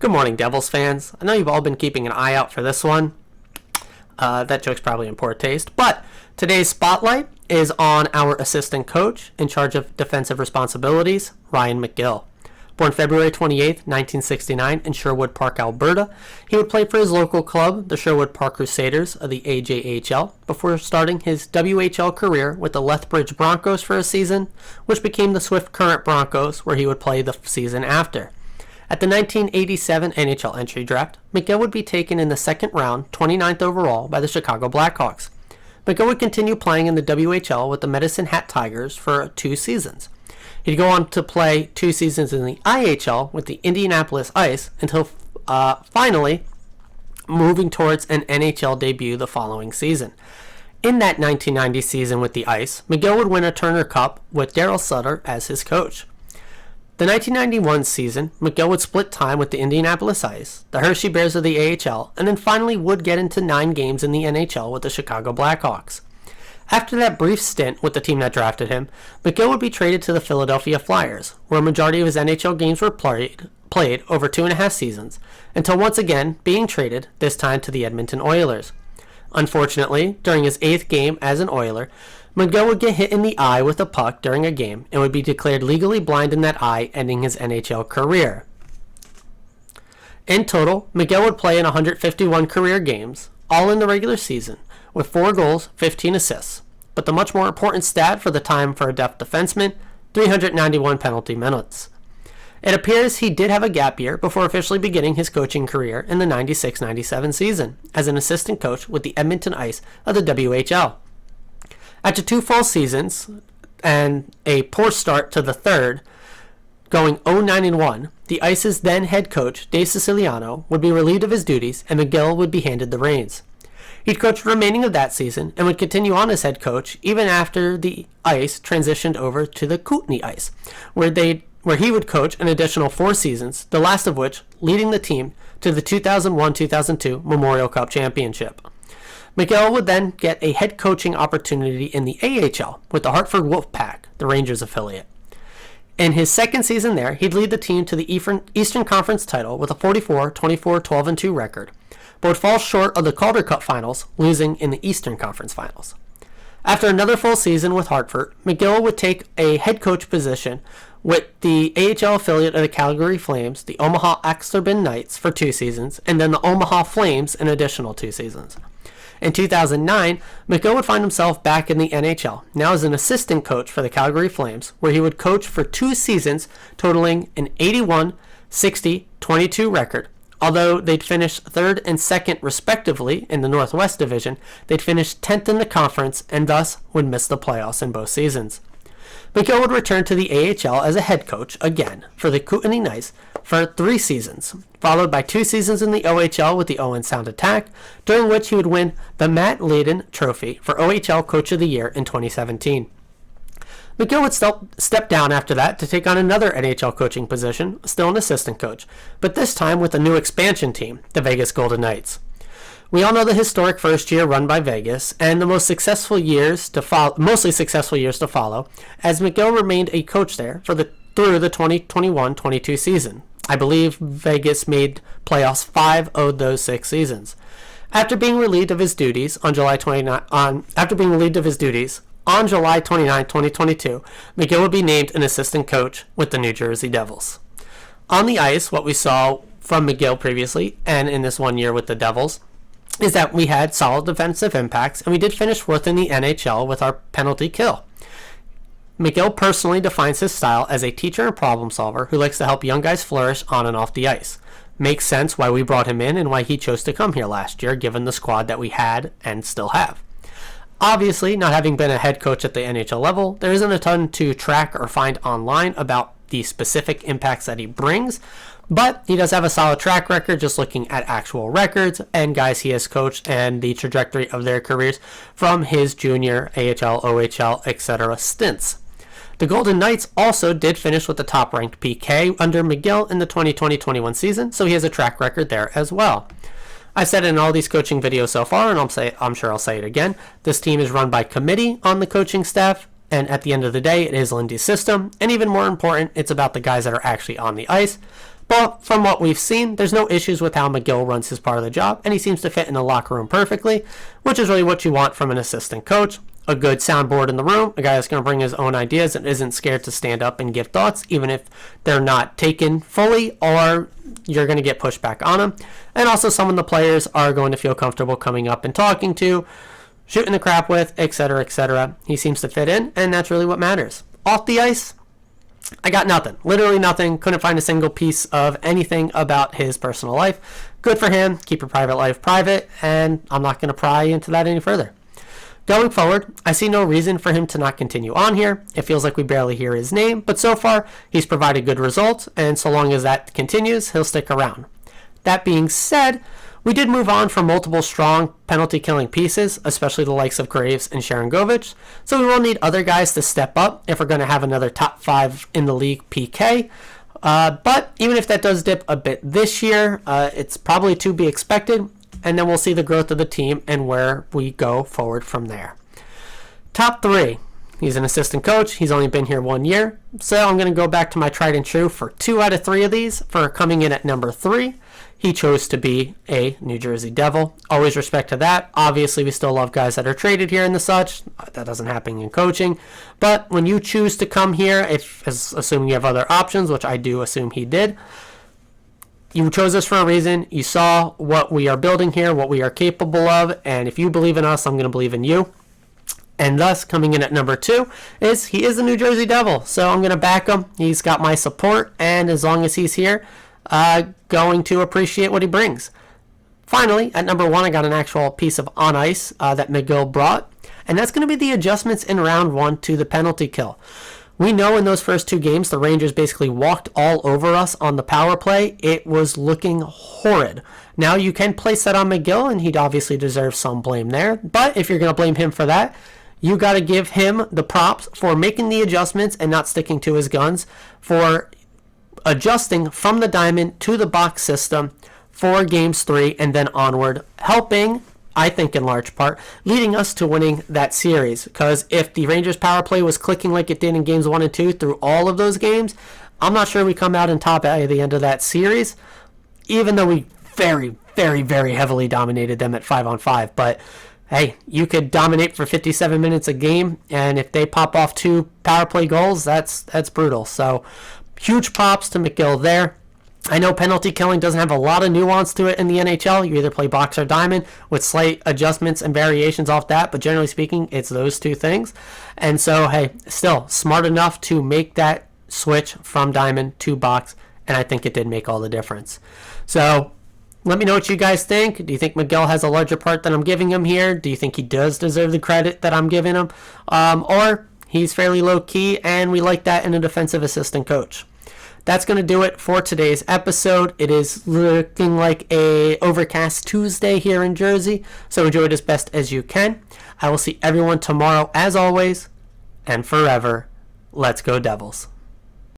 Good morning, Devils fans. I know you've all been keeping an eye out for this one. That joke's probably in poor taste, but today's spotlight is on our assistant coach in charge of defensive responsibilities, Ryan McGill. Born February 28, 1969 in Sherwood Park, Alberta, he would play for his local club, the Sherwood Park Crusaders of the AJHL, before starting his WHL career with the Lethbridge Broncos for a season, which became the Swift Current Broncos, where he would play the season after. At the 1987 NHL entry draft, McGill would be taken in the second round, 29th overall, by the Chicago Blackhawks. McGill would continue playing in the WHL with the Medicine Hat Tigers for 2 seasons. He'd go on to play 2 seasons in the IHL with the Indianapolis Ice until finally moving towards an NHL debut the following season. In that 1990 season with the Ice, McGill would win a Turner Cup with Darryl Sutter as his coach. The 1991 season, McGill would split time with the Indianapolis Ice, the Hershey Bears of the AHL, and then finally would get into 9 games in the NHL with the Chicago Blackhawks. After that brief stint with the team that drafted him, McGill would be traded to the Philadelphia Flyers, where a majority of his NHL games were played over 2.5 seasons, until once again being traded, this time to the Edmonton Oilers. Unfortunately, during his 8th game as an Oiler, McGill would get hit in the eye with a puck during a game and would be declared legally blind in that eye, ending his NHL career. In total, McGill would play in 151 career games, all in the regular season, with 4 goals, 15 assists. But the much more important stat for the time for a depth defenseman, 391 penalty minutes. It appears he did have a gap year before officially beginning his coaching career in the 96-97 season as an assistant coach with the Edmonton Ice of the WHL. After 2 full seasons and a poor start to the third, going 0-9-1, the Ice's then head coach, Dave Siciliano, would be relieved of his duties and McGill would be handed the reins. He'd coach the remaining of that season and would continue on as head coach even after the Ice transitioned over to the Kootenay Ice, where he would coach an additional 4 seasons, the last of which leading the team to the 2001-2002 Memorial Cup Championship. McGill would then get a head coaching opportunity in the AHL with the Hartford Wolfpack, the Rangers affiliate. In his second season there, he'd lead the team to the Eastern Conference title with a 44-24-12-2 record, but would fall short of the Calder Cup finals, losing in the Eastern Conference finals. After another full season with Hartford, McGill would take a head coach position with the AHL affiliate of the Calgary Flames, the Omaha Axterben Knights, for 2 seasons, and then the Omaha Flames an additional 2 seasons. In 2009, McGill would find himself back in the NHL, now as an assistant coach for the Calgary Flames, where he would coach for 2 seasons, totaling an 81-60-22 record. Although they'd finish 3rd and 2nd respectively in the Northwest Division, they'd finish 10th in the conference and thus would miss the playoffs in both seasons. McGill would return to the AHL as a head coach again for the Kootenay Knights for 3 seasons, followed by 2 seasons in the OHL with the Owen Sound Attack, during which he would win the Matt Layden Trophy for OHL Coach of the Year in 2017. McGill would step down after that to take on another NHL coaching position, still an assistant coach, but this time with a new expansion team, the Vegas Golden Knights. We all know the historic first year run by Vegas and the mostly successful years to follow, as McGill remained a coach there through the 2021-22 season. I believe Vegas made playoffs 5 of those 6 seasons. After being relieved of his duties on July 29, 2022, McGill would be named an assistant coach with the New Jersey Devils. On the ice, what we saw from McGill previously and in this 1 year with the Devils is that we had solid defensive impacts, and we did finish 4th in the NHL with our penalty kill. McGill personally defines his style as a teacher and problem solver who likes to help young guys flourish on and off the ice. Makes sense why we brought him in and why he chose to come here last year, given the squad that we had and still have. Obviously, not having been a head coach at the NHL level, there isn't a ton to track or find online about the specific impacts that he brings, but he does have a solid track record just looking at actual records and guys he has coached and the trajectory of their careers from his junior, AHL, OHL, etc. stints. The Golden Knights also did finish with the top-ranked PK under McGill in the 2020-21 season, so he has a track record there as well. I've said it in all these coaching videos so far, and I'm sure I'll say it again. This team is run by committee on the coaching staff, and at the end of the day, it is Lindy's system, and even more important, it's about the guys that are actually on the ice. But from what we've seen, there's no issues with how McGill runs his part of the job, and he seems to fit in the locker room perfectly, which is really what you want from an assistant coach. A good soundboard in the room, a guy that's going to bring his own ideas and isn't scared to stand up and give thoughts, even if they're not taken fully or you're going to get pushed back on them. And also someone the players are going to feel comfortable coming up and talking to, shooting the crap with, etc., etc. He seems to fit in, and that's really what matters. Off the ice, I got nothing. Literally nothing. Couldn't find a single piece of anything about his personal life. Good for him. Keep your private life private, and I'm not going to pry into that any further. Going forward, I see no reason for him to not continue on here. It feels like we barely hear his name, but so far, he's provided good results, and so long as that continues, he'll stick around. That being said, we did move on from multiple strong penalty-killing pieces, especially the likes of Graves and Sharangovich, so we will need other guys to step up if we're going to have another top 5 in the league PK. But even if that does dip a bit this year, it's probably to be expected, and then we'll see the growth of the team and where we go forward from there. Top 3. He's an assistant coach. He's only been here 1 year, so I'm going to go back to my tried and true for 2 out of 3 of these. For coming in at number 3, he chose to be a New Jersey Devil. Always respect to that. Obviously, we still love guys that are traded here and the such. That doesn't happen in coaching. But when you choose to come here, assuming you have other options, which I do assume he did, you chose us for a reason. You saw what we are building here, what we are capable of, and if you believe in us, I'm going to believe in you. And thus, coming in at number 2 is he is a New Jersey Devil. So I'm going to back him. He's got my support, and as long as he's here, going to appreciate what he brings. Finally, at number 1, I got an actual piece of on ice that McGill brought, and that's going to be the adjustments in round 1 to the penalty kill. We know in those first 2 games, the Rangers basically walked all over us on the power play. It was looking horrid. Now, you can place that on McGill, and he'd obviously deserve some blame there. But if you're going to blame him for that, you got to give him the props for making the adjustments and not sticking to his guns, for adjusting from the diamond to the box system for games 3 and then onward, helping, I think in large part, leading us to winning that series. Because if the Rangers power play was clicking like it did in games 1 and 2 through all of those games, I'm not sure we come out on top at the end of that series, even though we very, very, very heavily dominated them at 5-on-5. But hey, you could dominate for 57 minutes a game, and if they pop off 2 power play goals, that's brutal. So huge props to McGill there. I know penalty killing doesn't have a lot of nuance to it in the NHL. You either play box or diamond with slight adjustments and variations off that, but generally speaking, it's those 2 things. And so, hey, still smart enough to make that switch from diamond to box, and I think it did make all the difference. So let me know what you guys think. Do you think McGill has a larger part than I'm giving him here? Do you think he does deserve the credit that I'm giving him? Or he's fairly low-key, and we like that in a defensive assistant coach. That's going to do it for today's episode. It is looking like a overcast Tuesday here in Jersey, so enjoy it as best as you can. I will see everyone tomorrow as always, and forever, let's go Devils.